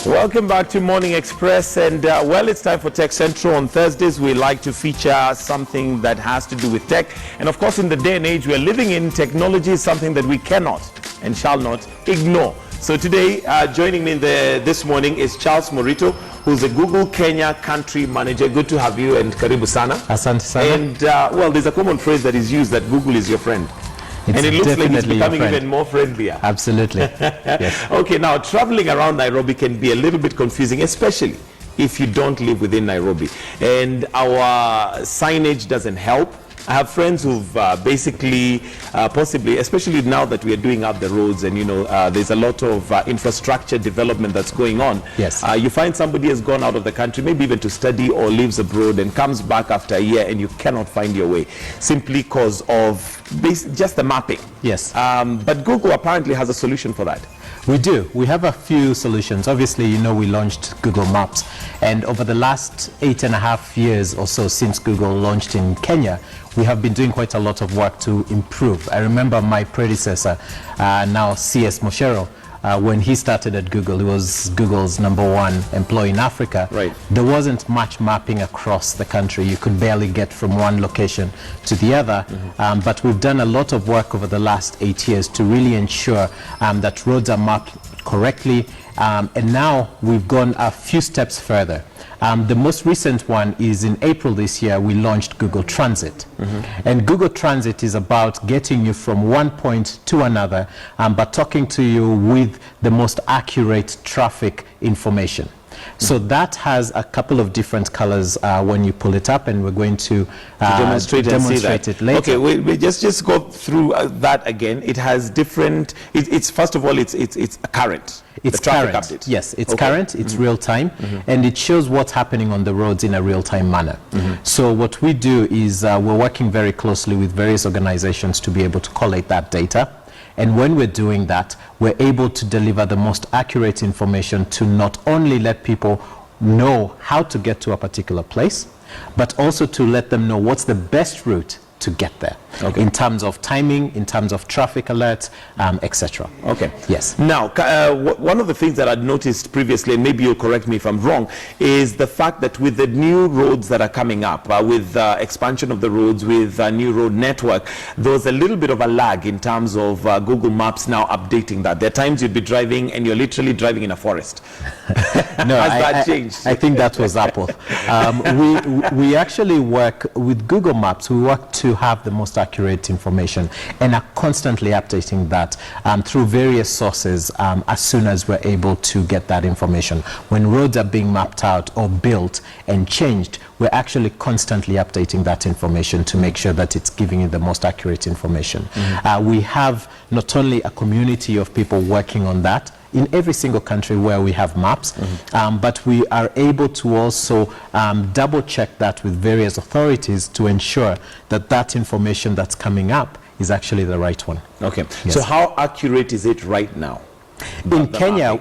Welcome back to Morning Express, and well, it's time for Tech Central. On Thursdays, we like to feature something that has to do with tech, and of course, in the day and age we're living in, technology is something that we cannot and shall not ignore. So today, joining me this morning is Charles Morito, who's the Google Kenya Country Manager. Good to have you, and karibu sana. Asante sana. And well, there's a common phrase that is used, that Google is your friend. It's and it looks like it's becoming even more friendlier. Absolutely. Yes. Okay, now traveling around Nairobi can be a little bit confusing, especially if you don't live within Nairobi. And our signage doesn't help. I have friends who've basically, possibly, especially now that we are doing up the roads and, you know, there's a lot of infrastructure development that's going on. Yes. You find somebody has gone out of the country, maybe even to study or lives abroad, and comes back after a year and you cannot find your way simply because of just the mapping. Yes. But Google apparently has a solution for that. We do. We have a few solutions. Obviously, you know, we launched Google Maps, and over the last 8.5 years or so since Google launched in Kenya, we have been doing quite a lot of work to improve. I remember my predecessor, now CS Moshero, when he started at Google, he was Google's #1 employee in Africa. Right. There wasn't much mapping across the country. You could barely get from one location to the other. But we've done a lot of work over the last 8 years to really ensure that roads are mapped correctly. And now we've gone a few steps further. The most recent one is in April this year, we launched Google Transit. And Google Transit is about getting you from one point to another, but talking to you with the most accurate traffic information. So that has a couple of different colors when you pull it up, and we're going to demonstrate it later. Okay, we just go through that again. It has different. It's first of all, it's current. It's current. Update. Yes, it's current. It's real time, and it shows what's happening on the roads in a real time manner. So what we do is we're working very closely with various organizations to be able to collate that data. And when we're doing that, we're able to deliver the most accurate information to not only let people know how to get to a particular place, but also to let them know what's the best route to get there, in terms of timing, in terms of traffic alerts, etc. Okay. Yes. Now, one of the things that I'd noticed previously, and maybe you'll correct me if I'm wrong, is the fact that with the new roads that are coming up, with expansion of the roads, with a new road network, there was a little bit of a lag in terms of Google Maps now updating that. There are times you'd be driving and you're literally driving in a forest. No, Has that changed? I think that was Apple. We actually work with Google Maps. We work to have the most accurate information and are constantly updating that through various sources as soon as we're able to get that information. When roads are being mapped out or built and changed, we're actually constantly updating that information to make sure that it's giving you the most accurate information. We have not only a community of people working on that in every single country where we have maps, but we are able to also double check that with various authorities to ensure that that information that's coming up is actually the right one. Okay. Yes. So how accurate is it right now? In Kenya,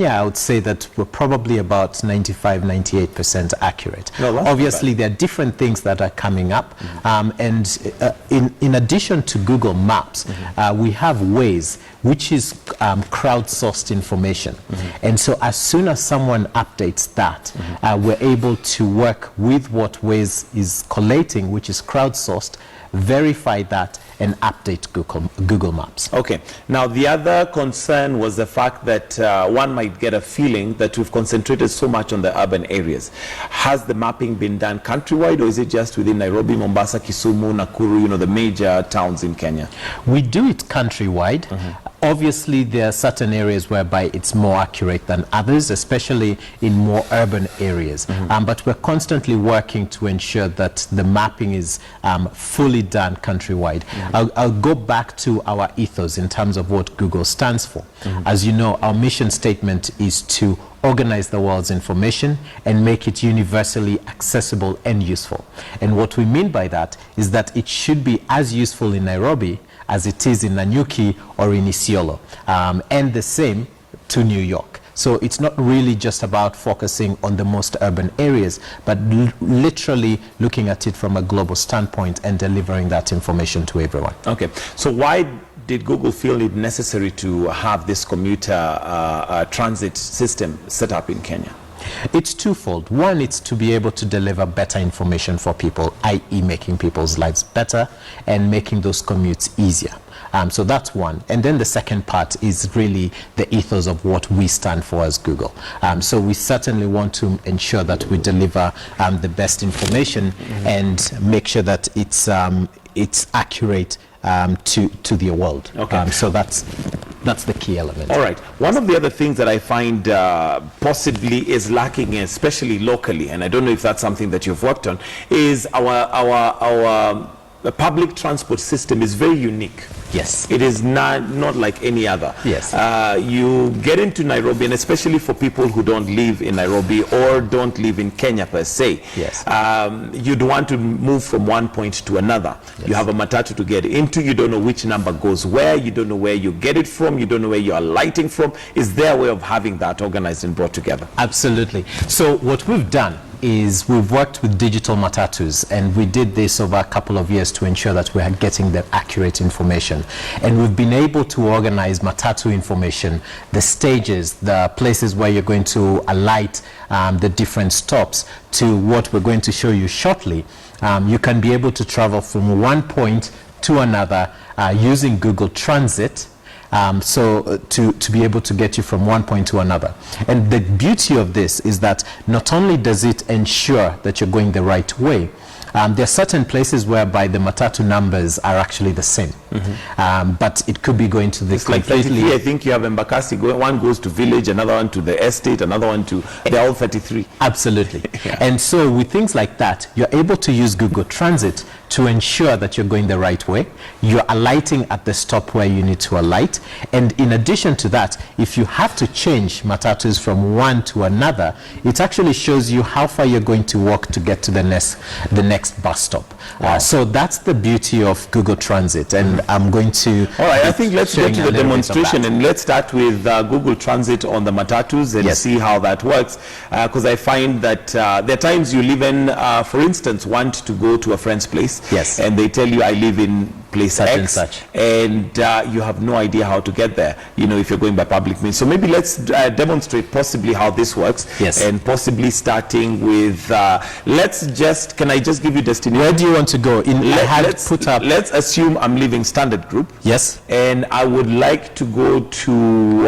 I would say that we're probably about 95–98% accurate. No, obviously, there are different things that are coming up, and in addition to Google Maps, we have Waze, which is crowdsourced information. And so as soon as someone updates that, we're able to work with what Waze is collating, which is crowdsourced, verify that, and update Google Maps. Okay. Now, the other concern was the fact that one might get a feeling that we've concentrated so much on the urban areas. Has the mapping been done countrywide, or is it just within Nairobi, Mombasa, Kisumu, Nakuru, you know, the major towns in Kenya? We do it countrywide. Obviously, there are certain areas whereby it's more accurate than others, especially in more urban areas. But we're constantly working to ensure that the mapping is fully done countrywide. I'll go back to our ethos in terms of what Google stands for. As you know, our mission statement is to organize the world's information and make it universally accessible and useful. And what we mean by that is that it should be as useful in Nairobi as it is in Nanyuki or in Isiolo, and the same to New York. So it's not really just about focusing on the most urban areas, but literally looking at it from a global standpoint and delivering that information to everyone. Okay. So why did Google feel it necessary to have this commuter transit system set up in Kenya? It's twofold. One, it's to be able to deliver better information for people, i.e. making people's lives better and making those commutes easier. So that's one. And then the second part is really the ethos of what we stand for as Google. So we certainly want to ensure that we deliver the best information and make sure that it's accurate to the world. Okay. So that's the key element. All right. One of the other things that I find possibly is lacking, especially locally, and I don't know if that's something that you've worked on, is our public transport system is very unique. Yes. It is not like any other. Yes. You get into Nairobi, and especially for people who don't live in Nairobi or don't live in Kenya per se, yes. You'd want to move from one point to another. Yes. You have a matatu to get into, you don't know which number goes where, you don't know where you get it from, you don't know where you are lighting from. Is there a way of having that organized and brought together? Absolutely. So what we've done is we've worked with digital matatus, and we did this over a couple of years to ensure that we are getting the accurate information. And we've been able to organize matatu information, the stages, the places where you're going to alight, the different stops, to what we're going to show you shortly. You can be able to travel from one point to another using Google Transit. To be able to get you from one point to another. And the beauty of this is that not only does it ensure that you're going the right way, there are certain places whereby the matatu numbers are actually the same, but it could be going to the it's completely... Like 33, I think you have Embakasi, one goes to village, another one to the estate, another one to... They're all 33. Absolutely. Yeah. And so with things like that, you're able to use Google Transit to ensure that you're going the right way. You're alighting at the stop where you need to alight. And in addition to that, if you have to change matatus from one to another, it actually shows you how far you're going to walk to get to the next bus stop. Wow. So that's the beauty of Google Transit. And I'm going to... All right, I think let's get to the demonstration, and let's start with Google Transit on the matatus and yes. see how that works. Because I find that there are times you'll even, for instance, want to go to a friend's place. Yes. And they tell you, I live in place such X, and such, and you have no idea how to get there, you know, if you're going by public means. So maybe let's demonstrate possibly how this works. Yes. And possibly starting with, can I just give you destination? Where do you want to go? Let's assume I'm leaving Standard Group. Yes. And I would like to go to,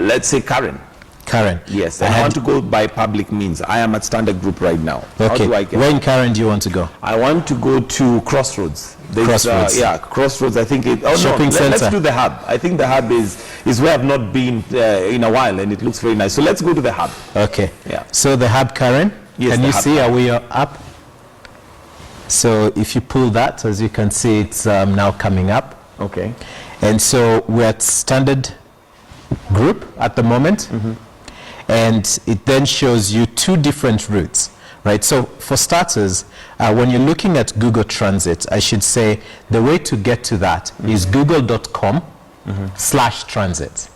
let's say, Karen. Karen. Yes, and I want to go by public means. I am at Standard Group right now. Okay. How do I get Where in Karen do you want to go? I want to go to Crossroads. Crossroads. Yeah, Crossroads. I think it. Oh Shopping no, center. let's do the Hub. I think the Hub is where I've not been in a while, and it looks very nice. So let's go to the Hub. Okay. Yeah. So the Hub, Karen. Yes, can you Hub, see? Are we up? So if you pull that, as you can see, it's now coming up. Okay. And so we're at Standard Group at the moment. And it then shows you two different routes, right? So for starters, when you're looking at Google Transit, I should say the way to get to that is google.com/transit.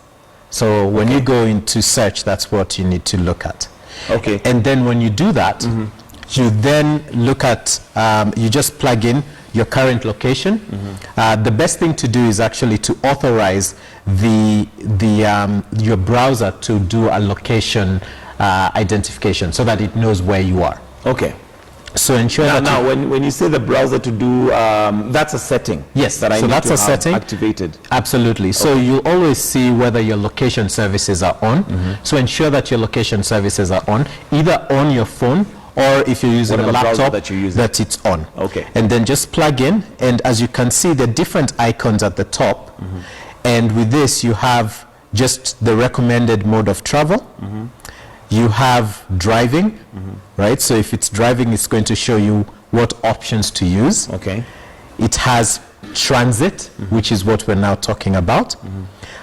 So when you go into search, that's what you need to look at. Okay. And then when you do that, you then look at, you just plug in your current location. The best thing to do is actually to authorize your browser to do a location identification so that it knows where you are. Okay. So ensure now when you say the browser to do, that's a setting. Yes, that I so need that's to a have setting activated. Absolutely. Okay. So you'll always see whether your location services are on. So ensure that your location services are on, either on your phone or if you're using a laptop, that it's on. Okay. And then just plug in, and as you can see, the different icons at the top. And with this, you have just the recommended mode of travel. You have driving, right? So if it's driving, it's going to show you what options to use. Okay. It has transit, which is what we're now talking about.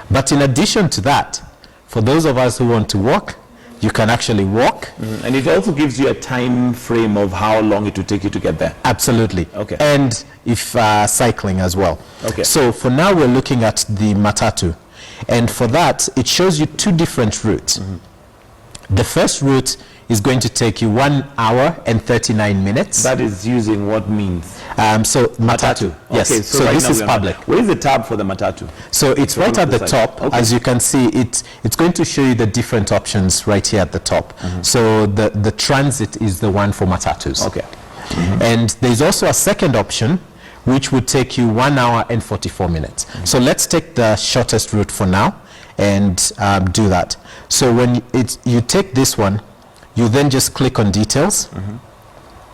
But in addition to that, for those of us who want to walk, you can actually walk. And it also gives you a time frame of how long it will take you to get there. Absolutely. Okay. And if cycling as well. Okay. So for now, we're looking at the matatu. And for that, it shows you two different routes. The first route is going to take you 1 hour and 39 minutes. That is using what means? So Matatu. Yes. Okay, so right this now is public. Where is the tab for the Matatu? So it's right at the top. Okay. As you can see, it's going to show you the different options right here at the top. So the transit is the one for Matatus. Okay. And there's also a second option which would take you 1 hour and 44 minutes. So let's take the shortest route for now and do that. So when you take this one, you then just click on details.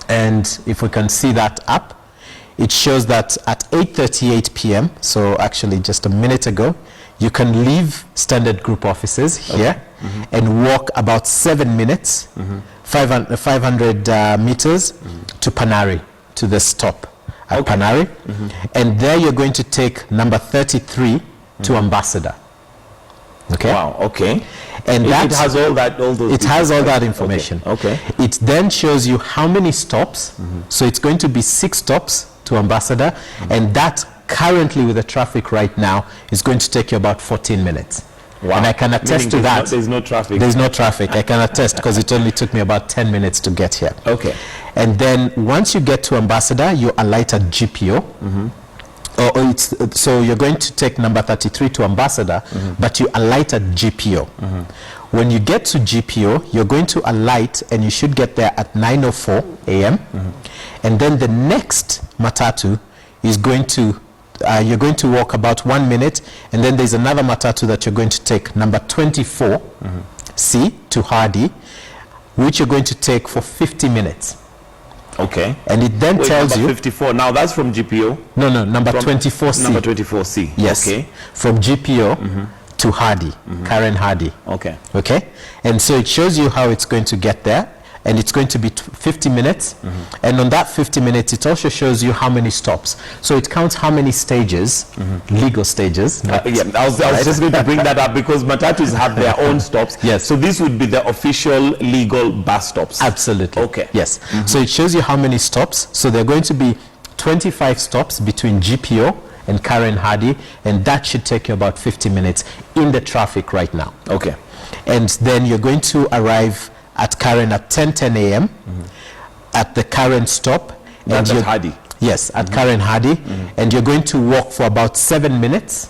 And if we can see that up, it shows that at 8:38 p.m., so actually just a minute ago, you can leave Standard Group offices here and walk about 7 minutes, 500 meters to Panari, to the stop at Panari. And there you're going to take number 33 to Ambassador. Okay. Wow. Okay. And it has all those. It has all that information. Okay. It then shows you how many stops. So it's going to be 6 stops to Ambassador, and that currently with the traffic right now is going to take you about 14 minutes. Wow. And I can attest to that. There's no traffic. There's no traffic. I can attest because it only took me about 10 minutes to get here. Okay. And then once you get to Ambassador, you alight at GPO. So you're going to take number 33 to Ambassador, but you alight at GPO. When you get to GPO, you're going to alight, and you should get there at 9:04 a.m. And then the next Matatu is going to, you're going to walk about 1 minute, and then there's another Matatu that you're going to take, number 24, C, to Hardy, which you're going to take for 50 minutes. Okay. And it then tells number you 54. Now that's from GPO. No, number 24C. Number 24C. Yes. Okay. From GPO to Hardy, Karen Hardy. Okay. Okay. And so it shows you how it's going to get there, and it's going to be 50 minutes. And on that 50 minutes, it also shows you how many stops. So it counts how many stages, legal stages. Yeah, I was just going to bring that up because Matatus have their own stops. Yes. So this would be the official legal bus stops. Absolutely. Okay. Yes. So it shows you how many stops. So there are going to be 25 stops between GPO and Karen Hardy, and that should take you about 50 minutes in the traffic right now. Okay. And then you're going to arrive at Karen at 10:10 a.m. at the Karen stop. That's at Hardy. Yes, at Karen Hardy. And you're going to walk for about 7 minutes,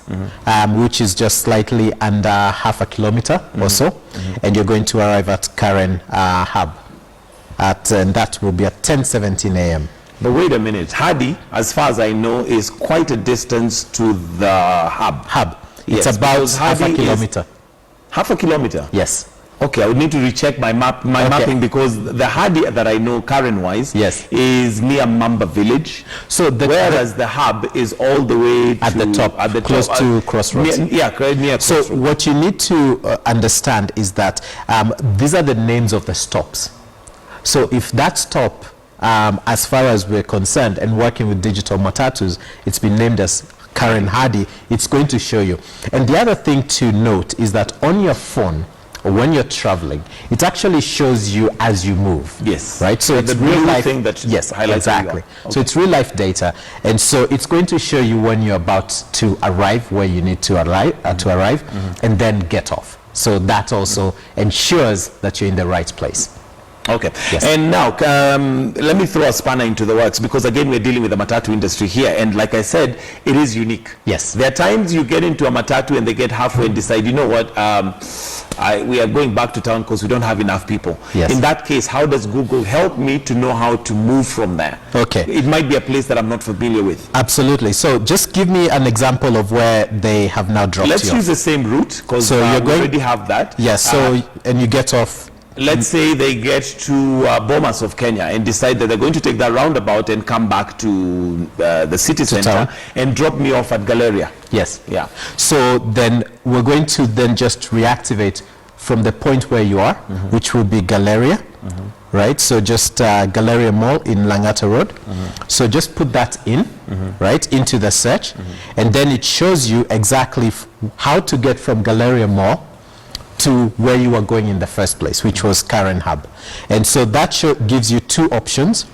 which is just slightly under half a kilometer or so. And you're going to arrive at Karen Hub. And that will be at 10:17 a.m. But wait a minute. Hardy, as far as I know, is quite a distance to the hub. It's Yes, about because half a Hardy is kilometer. Half a kilometer? Yes. Okay, I would need to recheck my mapping because the Hardy that I know Karen-wise is near Mamba Village. So whereas the hub is all the way at the top, close to Crossroads. Near Crossroads. So what you need to understand is that these are the names of the stops. So if that stop, as far as we're concerned and working with digital Matatus, it's been named as Karen Hardy, it's going to show you. And the other thing to note is that on your phone, or when you're traveling, it actually shows you as you move. Yes. Right? So it's the real life thing that yes, highlights exactly. Okay. So it's real life data, and so it's going to show you when you're about to arrive where you need to arrive, and then get off. So that also ensures that you're in the right place. Okay. Yes. And now, let me throw a spanner into the works because, again, we're dealing with the Matatu industry here. And like I said, it is unique. Yes. There are times you get into a Matatu and they get halfway and decide, you know what, we are going back to town because we don't have enough people. Yes. In that case, how does Google help me to know how to move from there? Okay. It might be a place that I'm not familiar with. Absolutely. So just give me an example of where they have now dropped Let's you use the same route because so we already have that. Yes. So and you get off. Let's say they get to Bomas of Kenya and decide that they're going to take that roundabout and come back to the city center town. and drop me off at Galleria. Yes. Yeah. So then we're going to then just reactivate from the point where you are, which will be Galleria, right? So just Galleria Mall in Langata Road. So just put that in, right, into the search, and then it shows you exactly how to get from Galleria Mall to where you were going in the first place, which was Karen Hub. And so that gives you two options.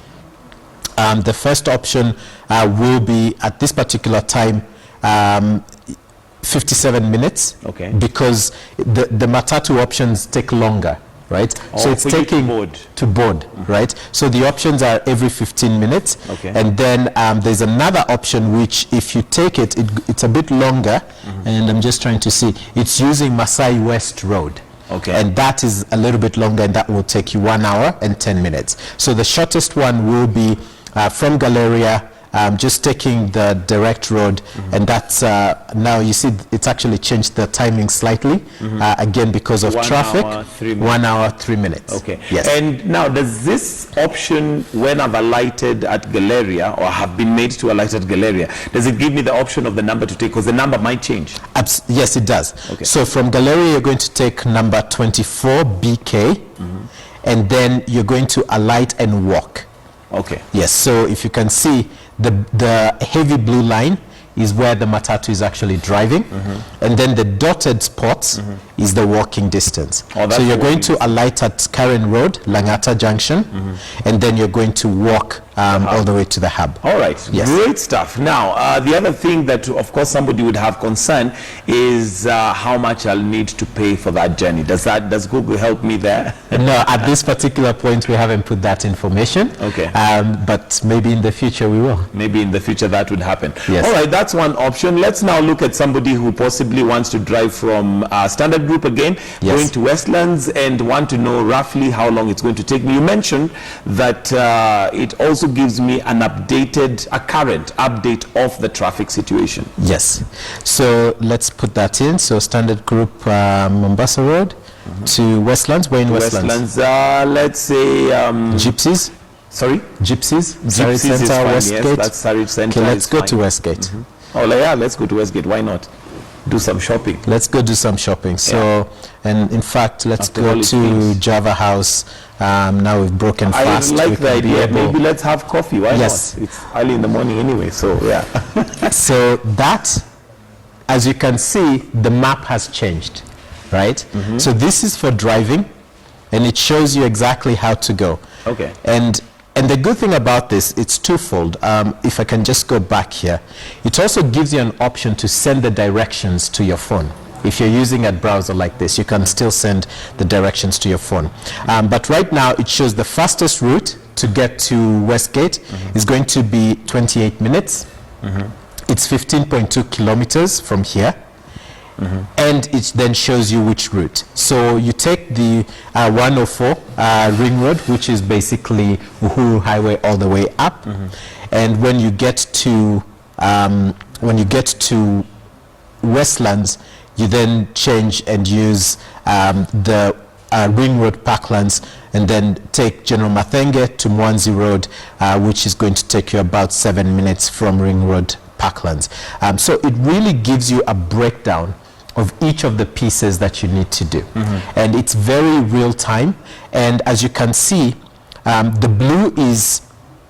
The first option will be at this particular time 57 minutes, okay, because the Matatu options take longer right? Oh, so it's for you to taking board. to board, right? So the options are every 15 minutes. Okay. And then there's another option which, if you take it, it's a bit longer. And I'm just trying to see. It's using Masai West Road. Okay. And that is a little bit longer, and that will take you 1 hour and 10 minutes. So the shortest one will be from Galleria, just taking the direct road, and that's now you see it's actually changed the timing slightly again because of 1 traffic. hour, 3 minutes. 1 hour, 3 minutes. Okay. Yes. And now, does this option, when I've alighted at Galleria or have been made to alight at Galleria, does it give me the option of the number to take? Because the number might change. Yes, it does. Okay. So from Galleria, you're going to take number 24 BK, and then you're going to alight and walk. Okay. Yes. So if you can see, the heavy blue line is where the matatu is actually driving, and then the dotted spots is the walking distance. Oh, that's so you're the going walking to alight at Karen Road, Langata Junction, and then you're going to walk all the way to the hub. All right, Yes. Great stuff. Now, the other thing that, of course, somebody would have concern is how much I'll need to pay for that journey. Does Google help me there? No, at this particular point, we haven't put that information. Okay. But maybe in the future we will. Maybe in the future that would happen. Yes. All right, that's one option. Let's now look at somebody who possibly wants to drive from Standard Group again, Yes. going to Westlands, and want to know roughly how long it's going to take me. You mentioned that it also gives me an current update of the traffic situation. Yes. So let's put that in. So Standard Group, Mombasa Road to Westlands. We're in Westlands. Let's say Gypsies. sorry, Gypsies. Surrey Gypsies is Centre, fine, Westgate. yes, that's Surrey Centre. Okay, let's is go fine. to Westgate. Oh yeah, let's go to Westgate. Why not? Do some shopping. Let's go do some shopping. So, and in fact, let's After all, go it to means- Java House. Now we've broken I fast. like We the can be idea. able- Maybe let's have coffee. Why Yes. not? It's early in the morning anyway, so yeah. So that, as you can see, the map has changed, right? So this is for driving, and it shows you exactly how to go. Okay. And the good thing about this, it's twofold. If I can just go back here, it also gives you an option to send the directions to your phone. If you're using a browser like this, you can still send the directions to your phone. But right now, it shows the fastest route to get to Westgate is going to be 28 minutes. It's 15.2 kilometers from here. And it then shows you which route. So you take the 104 Ring Road, which is basically Uhuru Highway all the way up. And when you get to Westlands, you then change and use the Ring Road Parklands, and then take General Mathenge to Mwanzi Road, which is going to take you about 7 minutes from Ring Road Parklands. So it really gives you a breakdown of each of the pieces that you need to do. And it's very real time. And as you can see, the blue is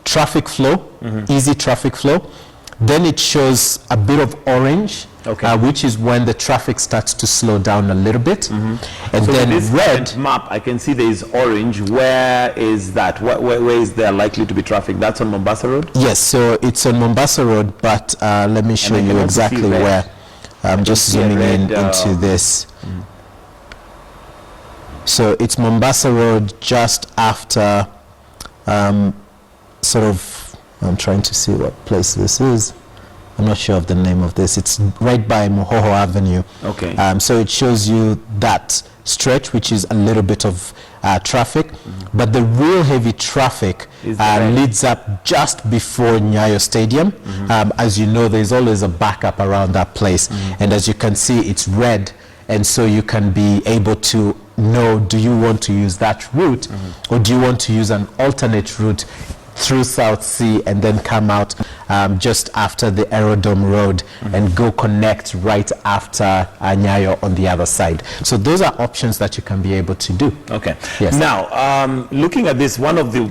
traffic flow, easy traffic flow. Then it shows a bit of orange, which is when the traffic starts to slow down a little bit. And So then this red, current map, I can see there is orange. Where is that? Where is there likely to be traffic? That's on Mombasa Road? yes, so it's on Mombasa Road, but let me show I can you also exactly see red. where. I'm just see a zooming in red, into this. So it's Mombasa Road just after, sort of, I'm trying to see what place this is. I'm not sure of the name of this. It's right by Mohoho Avenue. Okay. So it shows you that stretch, which is a little bit of traffic, but the real heavy traffic Is the red. leads up just before Nyayo Stadium. As you know, there's always a backup around that place, and as you can see, it's red, and so you can be able to know, do you want to use that route, or do you want to use an alternate route through South Sea and then come out just after the Aerodrome Road and go connect right after Nyayo on the other side. So those are options that you can be able to do. Okay. Yes. Now, looking at this, one of the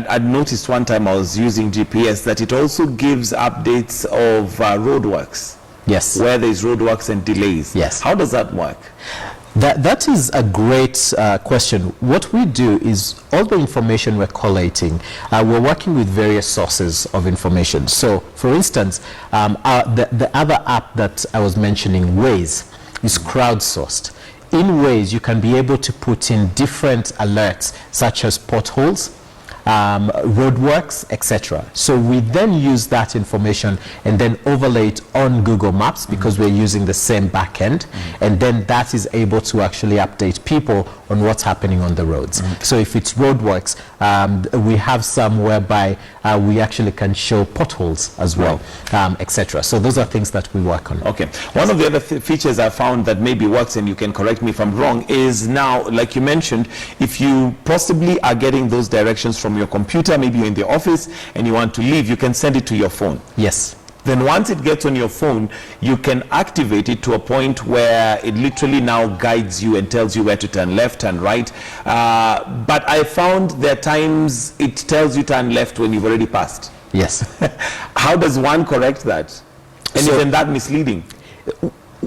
I'd noticed one time I was using GPS that it also gives updates of roadworks, Yes. where there is roadworks and delays. Yes. How does that work? That is a great question. What we do is all the information we're collating, we're working with various sources of information. So, for instance, the other app that I was mentioning, Waze, is crowdsourced. in Waze, you can be able to put in different alerts, such as potholes, roadworks, etc. So we then use that information and then overlay it on Google Maps, because we're using the same backend, and then that is able to actually update people on what's happening on the roads. So if it's roadworks, we have some whereby we actually can show potholes as well, etc. So those are things that we work on. Okay. One of the other features I found that maybe works, and you can correct me if I'm wrong, is now, like you mentioned, if you possibly are getting those directions from your computer, maybe you're in the office and you want to leave, you can send it to your phone. Yes. Then once it gets on your phone, you can activate it to a point where it literally now guides you and tells you where to turn left and right. But I found there are times it tells you turn left when you've already passed. Yes. How does one correct that? And So- isn't that misleading?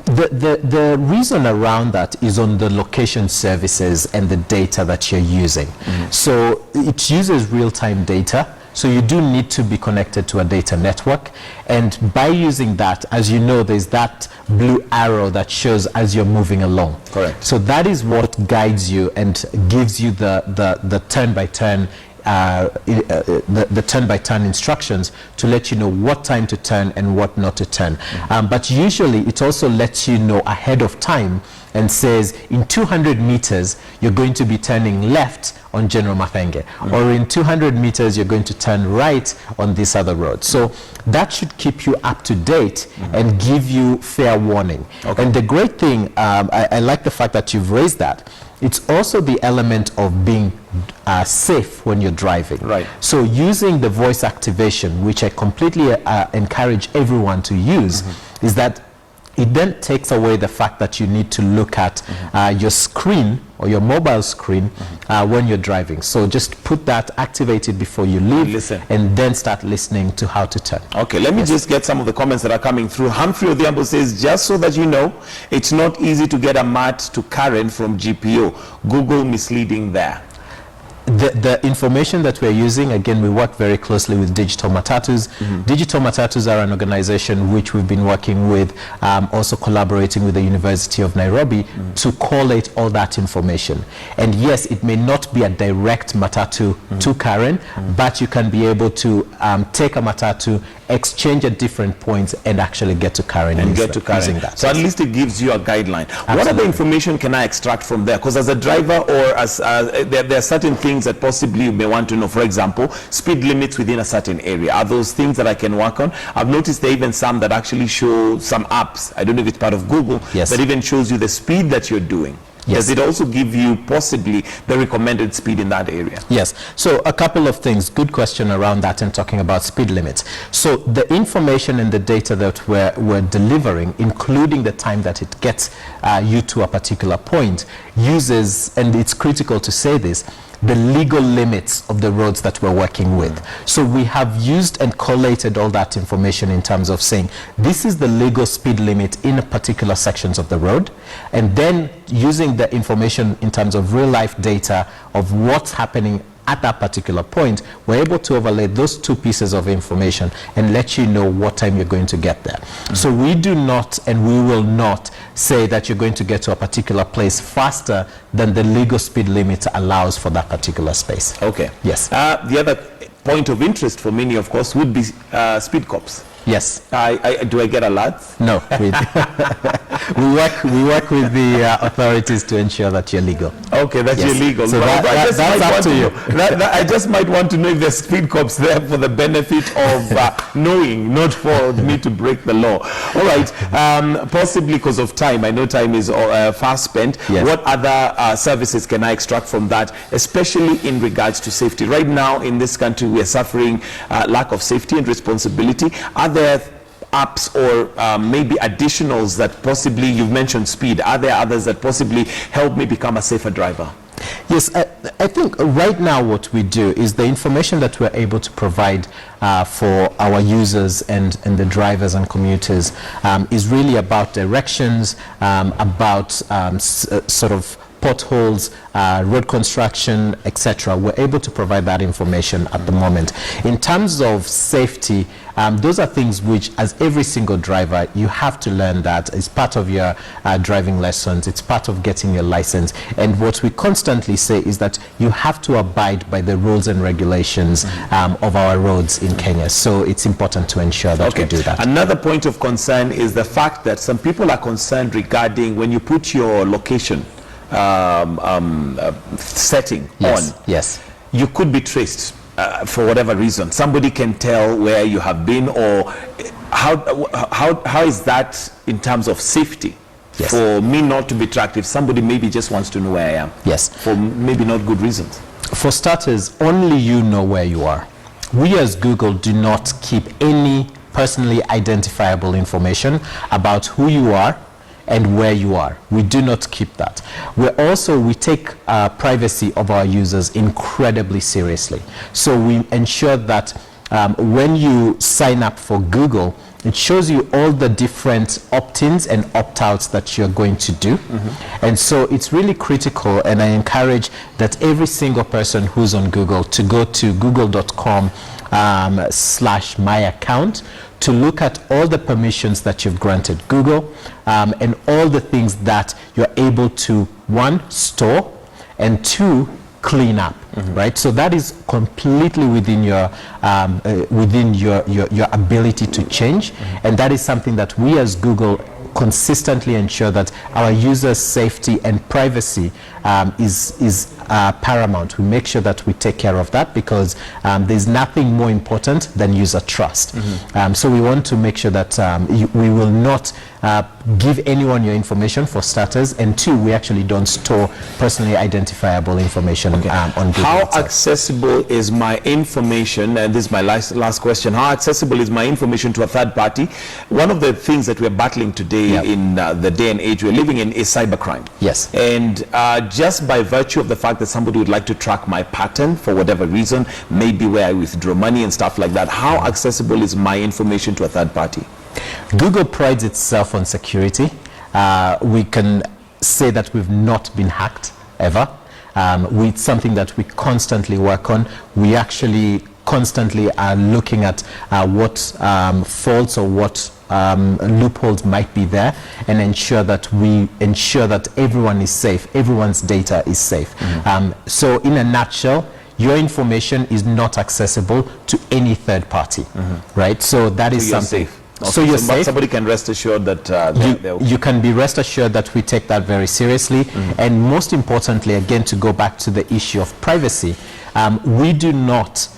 The reason around that is on the location services and the data that you're using. So it uses real-time data. So you do need to be connected to a data network. And by using that, as you know, there's that blue arrow that shows as you're moving along. Correct. So that is what guides you and gives you the turn-by-turn the turn-by-turn instructions to let you know what time to turn and what not to turn. But usually it also lets you know ahead of time and says in 200 meters you're going to be turning left on General Mathenge, or in 200 meters you're going to turn right on this other road. So that should keep you up to date and give you fair warning. Okay. And the great thing, I like the fact that you've raised that. It's also the element of being safe when you're driving. Right. So using the voice activation, which I completely encourage everyone to use, is that it then takes away the fact that you need to look at your screen or your mobile screen when you're driving. So just put that, activate it before you leave, Listen. and then start listening to how to turn. Okay, let me just get some of the comments that are coming through. Humphrey Odhiambo says, just so that you know, it's not easy to get a mat to Karen from GPO. Google misleading there. The information that we're using, again, we work very closely with Digital Matatus. Digital Matatus are an organization which we've been working with, also collaborating with the University of Nairobi to collate all that information. And yes, it may not be a direct Matatu to Karen, but you can be able to take a Matatu, exchange at different points, and actually get to Karen And get to Karen. using that. So at least it gives you a guideline. What other information can I extract from there? Because as a driver, or as there are certain things that possibly you may want to know. For example, speed limits within a certain area. Are those things that I can work on? I've noticed there are even some that actually show some apps. I don't know if it's part of Google, Yes. that even shows you the speed that you're doing. Yes. Does it also give you possibly the recommended speed in that area? Yes. So a couple of things. Good question around that and talking about speed limits. So the information and the data that we're delivering, including the time that it gets you to a particular point, uses, and it's critical to say this, the legal limits of the roads that we're working with. So we have used and collated all that information in terms of saying this is the legal speed limit in a particular sections of the road, and then using the information in terms of real life data of what's happening at that particular point, we're able to overlay those two pieces of information and let you know what time you're going to get there. So we do not, and we will not say that you're going to get to a particular place faster than the legal speed limit allows for that particular space. Okay. Yes. The other point of interest for many, of course, would be speed cops. Yes. Do I get alerts? No. We work with the authorities to ensure that you're legal. Okay, that Yes. you're legal. So But I just that's might up want to you. I just might want to know if there's speed cops there for the benefit of knowing, not for me to break the law. All right. Possibly because of time. I know time is fast spent. Yes. What other services can I extract from that, especially in regards to safety? Right now in this country, we are suffering lack of safety and responsibility. Are there apps or maybe additionals that possibly, you've mentioned speed, are there others that possibly help me become a safer driver? Yes, I think right now what we do is the information that we're able to provide for our users and the drivers and commuters is really about directions, about sort of potholes, road construction, etc. We're able to provide that information at the moment. In terms of safety, those are things which, as every single driver, you have to learn that. It's part of your driving lessons. It's part of getting your license. And what we constantly say is that you have to abide by the rules and regulations of our roads in Kenya. So it's important to ensure that we do that. Another point of concern is the fact that some people are concerned regarding when you put your location setting on. Yes. You could be traced for whatever reason. Somebody can tell where you have been, or how is that in terms of safety? Yes. For me not to be tracked if somebody maybe just wants to know where I am. Yes. For maybe not good reasons. For starters, only you know where you are. We as Google do not keep any personally identifiable information about who you are and where you are. We do not keep that. We take privacy of our users incredibly seriously. So we ensure that when you sign up for Google, it shows you all the different opt-ins and opt-outs that you're going to do. And so it's really critical, and I encourage that every single person who's on Google to go to google.com/myaccount to look at all the permissions that you've granted Google, and all the things that you're able to, one, store, and two, clean up, right? So that is completely within your your ability to change, and that is something that we as Google consistently ensure that our users' safety and privacy is paramount. We make sure that we take care of that, because there's nothing more important than user trust. So we want to make sure that we will not give anyone your information, for starters, and two, we actually don't store personally identifiable information on Google. How itself. accessible is my information, and this is my last question, how accessible is my information to a third party? One of the things that we're battling today in the day and age we're living in is cybercrime. Yes. And just by virtue of the fact that somebody would like to track my pattern for whatever reason, maybe where I withdraw money and stuff like that, how accessible is my information to a third party? Google prides itself on security. We can say that we've not been hacked ever. It's something that we constantly work on. We actually constantly are looking at what faults or what loopholes might be there, and ensure that everyone is safe, everyone's data is safe. So in a nutshell, your information is not accessible to any third party, right? So that is something. Safe. So you're safe. Somebody can rest assured that you can be rest assured that we take that very seriously. And most importantly, again, to go back to the issue of privacy, we do not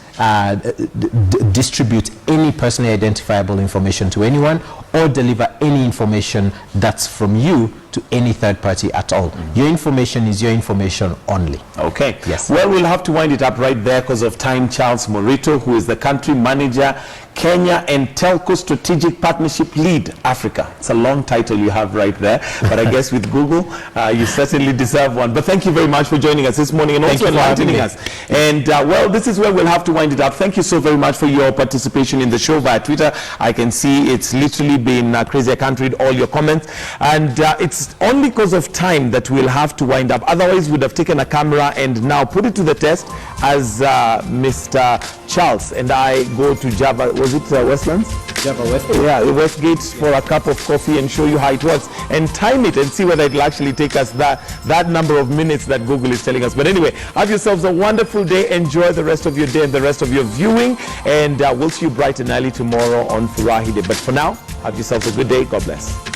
distribute any personally identifiable information to anyone, or deliver any information that's from you to any third party at all. Your information is your information only. Okay. Yes. Well, we'll have to wind it up right there because of time. Charles Morito, who is the country manager, Kenya and Telco Strategic Partnership Lead, Africa. It's a long title you have right there, but I guess with Google, you certainly deserve one. But thank you very much for joining us this morning and also enlightening us. And well, this is where we'll have to wind it up. Thank you so very much for your participation in the show via Twitter. I can see it's literally been crazy. I can't read all your comments. And it's only because of time that we'll have to wind up. Otherwise, we'd have taken a camera and now put it to the test as Mr. Charles and I go to Java. Was it Westlands? Java Westgate. Yeah, Westgate for a cup of coffee and show you how it works and time it and see whether it will actually take us that number of minutes that Google is telling us. But anyway, have yourselves a wonderful day. Enjoy the rest of your day and the rest of your viewing. And we'll see you bright and early tomorrow on Furahi Day. But for now, have yourselves a good day. God bless.